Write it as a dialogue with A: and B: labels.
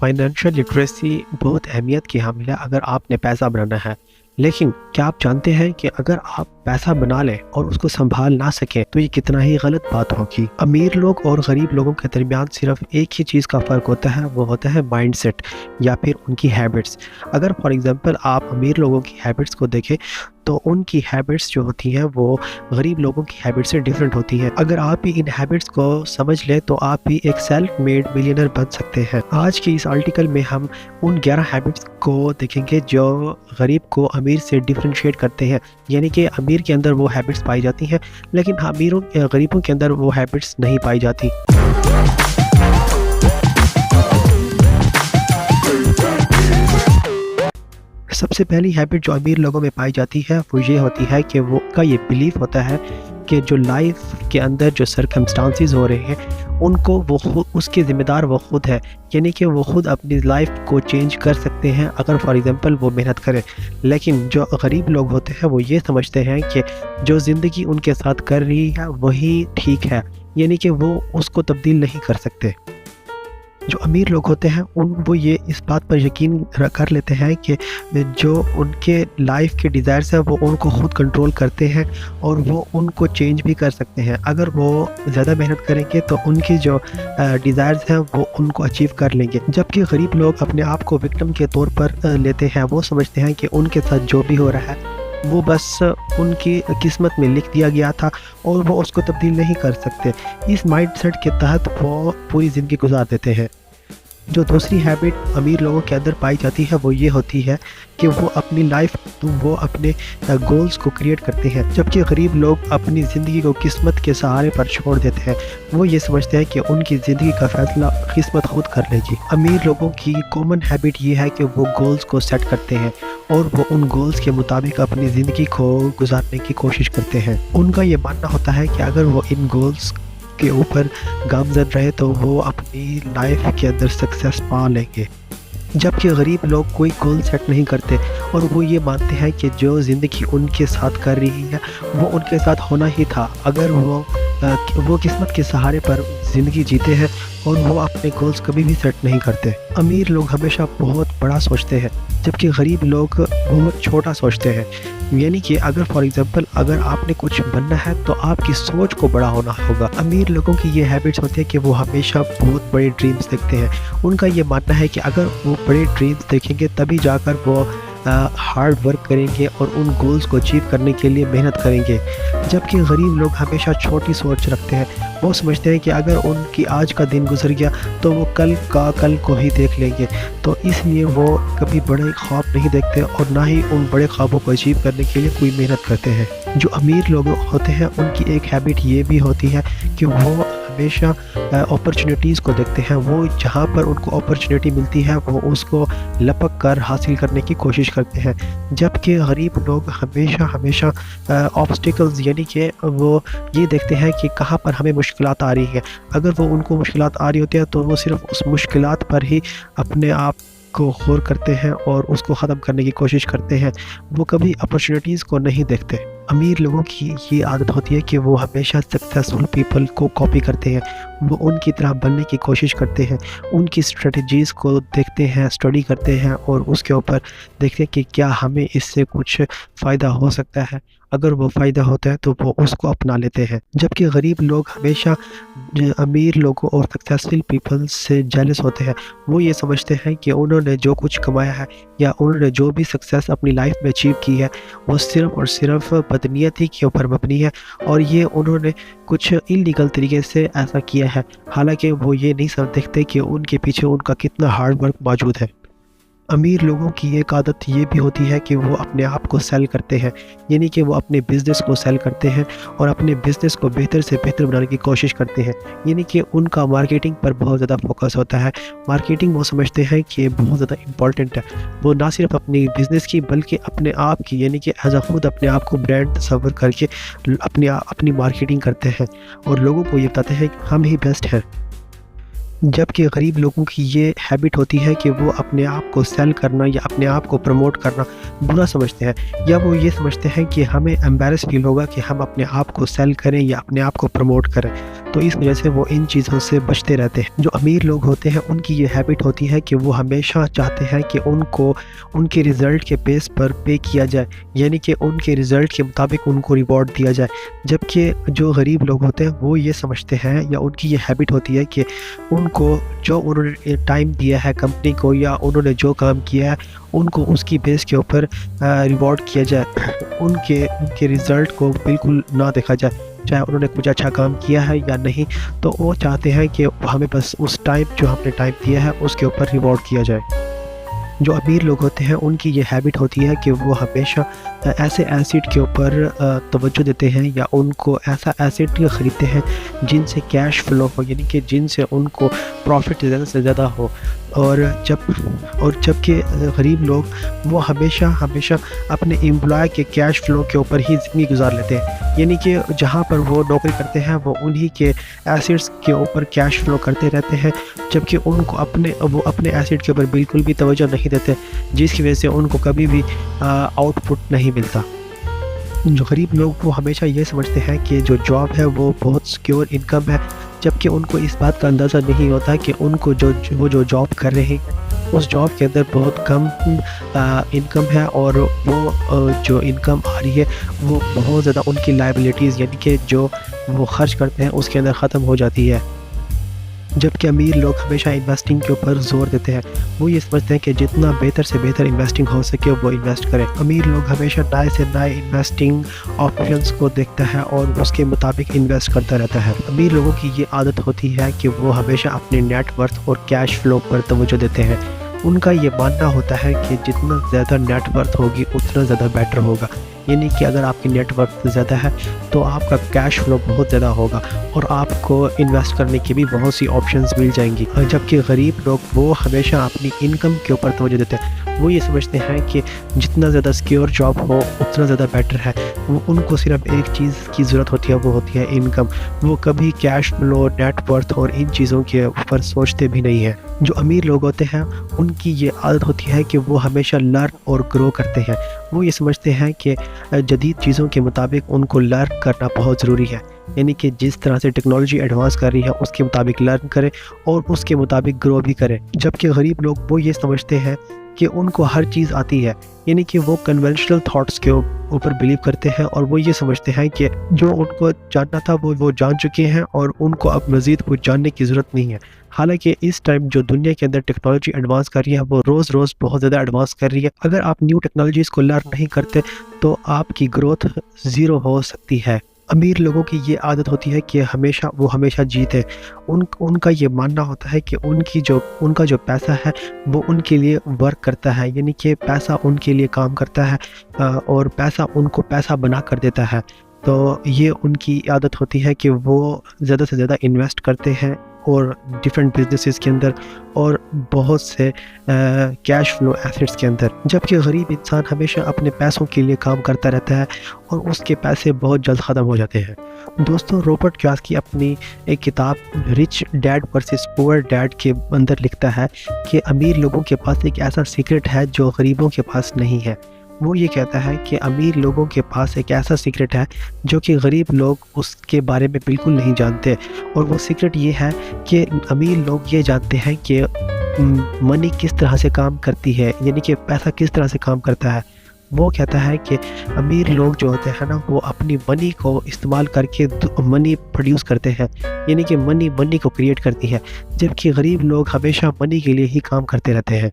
A: Financial literacy बहुत अहमियत की हामिल है अगर आपने पैसा बनाना है। लेकिन क्या आप जानते हैं कि अगर आप पैसा बना लें और उसको संभाल ना सकें तो ये कितना ही गलत बात होगी। अमीर लोग और गरीब लोगों के दरमियान सिर्फ एक ही चीज़ का फ़र्क होता है, वो होता है माइंडसेट या फिर उनकी हैबिट्स। अगर फॉर एग्जांपल आप अमीर लोगों की हैबिट्स को देखें तो उनकी हैबिट्स जो होती हैं वो गरीब लोगों की हैबिट्स से डिफरेंट होती हैं। अगर आप भी इन हैबिट्स को समझ लें तो आप भी एक सेल्फ मेड मिलियनर बन सकते हैं। आज की इस आर्टिकल में हम उन 11 हैबिट्स को देखेंगे जो गरीब को अमीर से डिफरेंशिएट करते हैं, यानी कि अमीर के अंदर वो हैबिट्स पाई जाती हैं लेकिन गरीबों के अंदर वो हैबिट्स नहीं पाई जाती। सबसे पहली हैबिट जो अमीर लोगों में पाई जाती है वो ये होती है कि वो का ये बिलीफ होता है कि जो लाइफ के अंदर जो सरकमस्टांसिस हो रहे हैं उनको वो खुद उसके ज़िम्मेदार वो खुद है, यानी कि वो खुद अपनी लाइफ को चेंज कर सकते हैं अगर फॉर एग्जांपल वो मेहनत करें। लेकिन जो गरीब लोग होते हैं वो ये समझते हैं कि जो ज़िंदगी उनके साथ कर रही है वही ठीक है, यानी कि वो उसको तब्दील नहीं कर सकते। जो अमीर लोग होते हैं वो ये इस बात पर यकीन कर लेते हैं कि जो उनके लाइफ के डिज़ायर्स हैं वो उनको खुद कंट्रोल करते हैं और वो उनको चेंज भी कर सकते हैं। अगर वो ज़्यादा मेहनत करेंगे तो उनकी जो डिज़ायर्स हैं वो उनको अचीव कर लेंगे। जबकि गरीब लोग अपने आप को विक्टिम के तौर पर लेते हैं। वो समझते हैं कि उनके साथ जो भी हो रहा है वो बस उनकी किस्मत में लिख दिया गया था और वो उसको तब्दील नहीं कर सकते। इस माइंडसेट के तहत वो पूरी ज़िंदगी गुजार देते हैं। जो दूसरी हैबिट अमीर लोगों के अंदर पाई जाती है वो ये होती है कि वो अपनी लाइफ वो अपने गोल्स को क्रिएट करते हैं, जबकि गरीब लोग अपनी ज़िंदगी को किस्मत के सहारे पर छोड़ देते हैं। वो ये समझते हैं कि उनकी ज़िंदगी का फैसला किस्मत खुद कर लेगी। अमीर लोगों की कॉमन हैबिट ये है कि वो गोल्स को सेट करते हैं और वो उन गोल्स के मुताबिक अपनी ज़िंदगी को गुजारने की कोशिश करते हैं। उनका ये मानना होता है कि अगर वो इन गोल्स के ऊपर गामज़द रहे तो वो अपनी लाइफ के अंदर सक्सेस पा लेंगे। जबकि गरीब लोग कोई गोल सेट नहीं करते और वो ये मानते हैं कि जो ज़िंदगी उनके साथ कर रही है वो उनके साथ होना ही था। अगर वो किस्मत के सहारे पर ज़िंदगी जीते हैं और वो अपने गोल्स कभी भी सेट नहीं करते। अमीर लोग हमेशा बहुत बड़ा सोचते हैं जबकि गरीब लोग बहुत छोटा सोचते हैं, यानी कि अगर फॉर एग्जांपल अगर आपने कुछ बनना है तो आपकी सोच को बड़ा होना होगा। अमीर लोगों की ये हैबिट्स होती है कि वो हमेशा बहुत बड़े ड्रीम्स देखते हैं। उनका ये मानना है कि अगर वो बड़े ड्रीम्स देखेंगे तभी जाकर वो हार्ड वर्क करेंगे और उन गोल्स को अचीव करने के लिए मेहनत करेंगे। जबकि गरीब लोग हमेशा छोटी सोच रखते हैं। वो समझते हैं कि अगर उनकी आज का दिन गुजर गया तो वो कल को ही देख लेंगे, तो इसलिए वो कभी बड़े ख्वाब नहीं देखते और ना ही उन बड़े ख्वाबों को अचीव करने के लिए कोई मेहनत करते हैं। जो अमीर लोग होते हैं उनकी एक हैबिट ये भी होती है कि वो हमेशा अपॉर्चुनिटीज़ को देखते हैं। वो जहाँ पर उनको अपॉर्चुनिटी मिलती है वो उसको लपक कर हासिल करने की कोशिश करते हैं। जबकि गरीब लोग हमेशा ऑब्स्टिकल्स यानी कि वो ये देखते हैं कि कहाँ पर हमें मुश्किलात आ रही है। अगर वो उनको मुश्किलात आ रही होती है तो वो सिर्फ उस मुश्किलात पर ही अपने आप को गौर करते हैं और उसको ख़त्म करने की कोशिश करते हैं। वो कभी अपॉर्चुनिटीज़ को नहीं देखते। अमीर लोगों की ये आदत होती है कि वो हमेशा सक्सेसफुल पीपल को कॉपी करते हैं। वो उनकी तरह बनने की कोशिश करते हैं, उनकी स्ट्रेटजीज़ को देखते हैं, स्टडी करते हैं और उसके ऊपर देखते हैं कि क्या हमें इससे कुछ फ़ायदा हो सकता है। अगर वो फ़ायदा होता है तो वो उसको अपना लेते हैं। जबकि गरीब लोग हमेशा अमीर लोगों और सक्सेसफुल पीपल से जेलस होते हैं। वो ये समझते हैं कि उन्होंने जो कुछ कमाया है या उन्होंने जो भी सक्सेस अपनी लाइफ में अचीव की है वो सिर्फ़ और सिर्फ बदनीयती के ऊपर मबनी है और ये उन्होंने कुछ इल्लीगल तरीके से ऐसा किया है। हालांकि वो ये नहीं समझ देखते कि उनके पीछे उनका कितना हार्ड वर्क मौजूद है। अमीर लोगों की एक आदत ये भी होती है कि वो अपने आप को सेल करते हैं, यानी कि वो अपने बिज़नेस को सेल करते हैं और अपने बिज़नेस को बेहतर से बेहतर बनाने की कोशिश करते हैं, यानी कि उनका मार्केटिंग पर बहुत ज़्यादा फोकस होता है। मार्केटिंग वो समझते हैं कि बहुत ज़्यादा इम्पॉर्टेंट है। वो ना सिर्फ अपनी बिज़नेस की बल्कि अपने आप की, यानी कि एज अ खुद अपने आप को ब्रांड तस्वर करके अपनी मार्केटिंग करते हैं और लोगों को ये बताते हैं कि हम ही बेस्ट हैं। जबकि गरीब लोगों की ये हैबिट होती है कि वो अपने आप को सेल करना या अपने आप को प्रमोट करना बुरा समझते हैं, या वो ये समझते हैं कि हमें एम्बैरस फील होगा कि हम अपने आप को सेल करें या अपने आप को प्रमोट करें। تو اس وجہ سے وہ ان چیزوں سے بچتے رہتے ہیں۔ جو امیر لوگ ہوتے ہیں ان کی یہ ہیبٹ ہوتی ہے کہ وہ ہمیشہ چاہتے ہیں کہ ان کو ان کے رزلٹ کے بیس پر پے کیا جائے، یعنی کہ ان کے رزلٹ کے مطابق ان کو ریوارڈ دیا جائے، جبکہ جو غریب لوگ ہوتے ہیں وہ یہ سمجھتے ہیں یا ان کی یہ ہیبٹ ہوتی ہے کہ ان کو جو انہوں نے ٹائم دیا ہے کمپنی کو یا انہوں نے جو کام کیا ہے ان کو اس کی بیس کے اوپر ریوارڈ کیا جائے، ان کے رزلٹ کو بالکل نہ دیکھا جائے، چاہے انہوں نے کچھ اچھا کام کیا ہے یا نہیں، تو وہ چاہتے ہیں کہ ہمیں بس اس ٹائم جو ہم نے ٹائم دیا ہے اس کے اوپر ریوارڈ کیا جائے۔ جو امیر لوگ ہوتے ہیں ان کی یہ ہیبٹ ہوتی ہے کہ وہ ہمیشہ ایسے ایسیڈ کے اوپر توجہ دیتے ہیں یا ان کو ایسا ایسیڈ خریدتے ہیں جن سے کیش فلو ہو، یعنی کہ جن سے ان کو پروفٹ زیادہ سے زیادہ ہو، اور جبکہ غریب لوگ وہ ہمیشہ اپنے امپلائی کے کیش فلو کے اوپر ہی زندگی گزار لیتے ہیں، یعنی کہ جہاں پر وہ نوکری کرتے ہیں وہ انہی کے ایسیڈس کے اوپر کیش فلو کرتے رہتے ہیں، جبکہ ان کو اپنے ایسیڈ کے اوپر بالکل بھی توجہ نہیں دیتے، جس کی وجہ سے ان کو کبھی بھی آؤٹ پٹ نہیں ملتا۔ جو غریب لوگ وہ ہمیشہ یہ سمجھتے ہیں کہ جو جاب ہے وہ بہت سیکیور انکم ہے، جبکہ ان کو اس بات کا اندازہ نہیں ہوتا کہ ان کو وہ جو جاب کر رہے ہیں اس جاب کے اندر بہت کم انکم ہے، اور وہ جو انکم آ رہی ہے وہ بہت زیادہ ان کی لائبلٹیز یعنی کہ جو وہ خرچ کرتے ہیں اس کے اندر ختم ہو جاتی ہے۔ جبکہ امیر لوگ ہمیشہ انویسٹنگ کے اوپر زور دیتے ہیں، وہ یہ سمجھتے ہیں کہ جتنا بہتر سے بہتر انویسٹنگ ہو سکے وہ انویسٹ کریں۔ امیر لوگ ہمیشہ نئے سے نئے انویسٹنگ آپشنز کو دیکھتا ہے اور اس کے مطابق انویسٹ کرتا رہتا ہے۔ امیر لوگوں کی یہ عادت ہوتی ہے کہ وہ ہمیشہ اپنے نیٹ ورتھ اور کیش فلو پر توجہ دیتے ہیں۔ ان کا یہ ماننا ہوتا ہے کہ جتنا زیادہ نیٹ ورتھ ہوگی اتنا زیادہ بیٹر ہوگا، یعنی کہ اگر آپ کی نیٹ ورتھ زیادہ ہے تو آپ کا کیش فلو بہت زیادہ ہوگا اور آپ کو انویسٹ کرنے کی بھی بہت سی آپشنز مل جائیں گی، جبکہ غریب لوگ وہ ہمیشہ اپنی انکم کے اوپر توجہ دیتے ہیں۔ وہ یہ سمجھتے ہیں کہ جتنا زیادہ سیکیور جاب ہو اتنا زیادہ بیٹر ہے، ان کو صرف ایک چیز کی ضرورت ہوتی ہے، وہ ہوتی ہے انکم۔ وہ کبھی کیش فلو، نیٹ ورتھ اور ان چیزوں کے اوپر سوچتے بھی نہیں ہیں۔ جو امیر لوگ ہوتے ہیں ان کی یہ عادت ہوتی ہے کہ وہ ہمیشہ لرن اور گرو کرتے ہیں۔ وہ یہ سمجھتے ہیں کہ جدید چیزوں کے مطابق ان کو لرن کرنا بہت ضروری ہے، یعنی کہ جس طرح سے ٹیکنالوجی ایڈوانس کر رہی ہے اس کے مطابق لرن کرے اور اس کے مطابق گرو بھی کرے، جبکہ غریب لوگ وہ یہ سمجھتے ہیں کہ ان کو ہر چیز آتی ہے، یعنی کہ وہ کنونشنل تھاٹس کے اوپر بلیو کرتے ہیں اور وہ یہ سمجھتے ہیں کہ جو ان کو جاننا تھا وہ جان چکے ہیں اور ان کو اب مزید کچھ جاننے کی ضرورت نہیں ہے۔ حالانکہ اس ٹائم جو دنیا کے اندر ٹیکنالوجی ایڈوانس کر رہی ہے وہ روز بہت زیادہ ایڈوانس کر رہی ہے۔ اگر آپ نیو ٹیکنالوجیز کو لرن نہیں کرتے تو آپ کی گروتھ زیرو ہو سکتی ہے۔ امیر لوگوں کی یہ عادت ہوتی ہے کہ وہ ہمیشہ جیتے، ان کا یہ ماننا ہوتا ہے کہ ان کا جو پیسہ ہے وہ ان کے لیے ورک کرتا ہے، یعنی کہ پیسہ ان کے لیے کام کرتا ہے اور پیسہ ان کو پیسہ بنا کر دیتا ہے۔ تو یہ ان کی عادت ہوتی ہے کہ وہ زیادہ سے زیادہ انویسٹ کرتے ہیں اور ڈیفرنٹ بزنسز کے اندر اور بہت سے کیش فلو ایسٹس کے اندر، جبکہ غریب انسان ہمیشہ اپنے پیسوں کے لیے کام کرتا رہتا ہے اور اس کے پیسے بہت جلد ختم ہو جاتے ہیں۔ دوستوں، رابرٹ کیوساکی اپنی ایک کتاب رچ ڈیڈ ورسز پور ڈیڈ کے اندر لکھتا ہے کہ امیر لوگوں کے پاس ایک ایسا سیکرٹ ہے جو غریبوں کے پاس نہیں ہے۔ وہ یہ کہتا ہے کہ امیر لوگوں کے پاس ایک ایسا سیکرٹ ہے جو کہ غریب لوگ اس کے بارے میں بالکل نہیں جانتے، اور وہ سیکرٹ یہ ہے کہ امیر لوگ یہ جانتے ہیں کہ منی کس طرح سے کام کرتی ہے، یعنی کہ پیسہ کس طرح سے کام کرتا ہے۔ وہ کہتا ہے کہ امیر لوگ جو ہوتے ہیں نا وہ اپنی منی کو استعمال کر کے منی پروڈیوس کرتے ہیں، یعنی کہ منی کو کریٹ کرتی ہے، جبکہ غریب لوگ ہمیشہ منی کے لیے ہی کام کرتے رہتے ہیں۔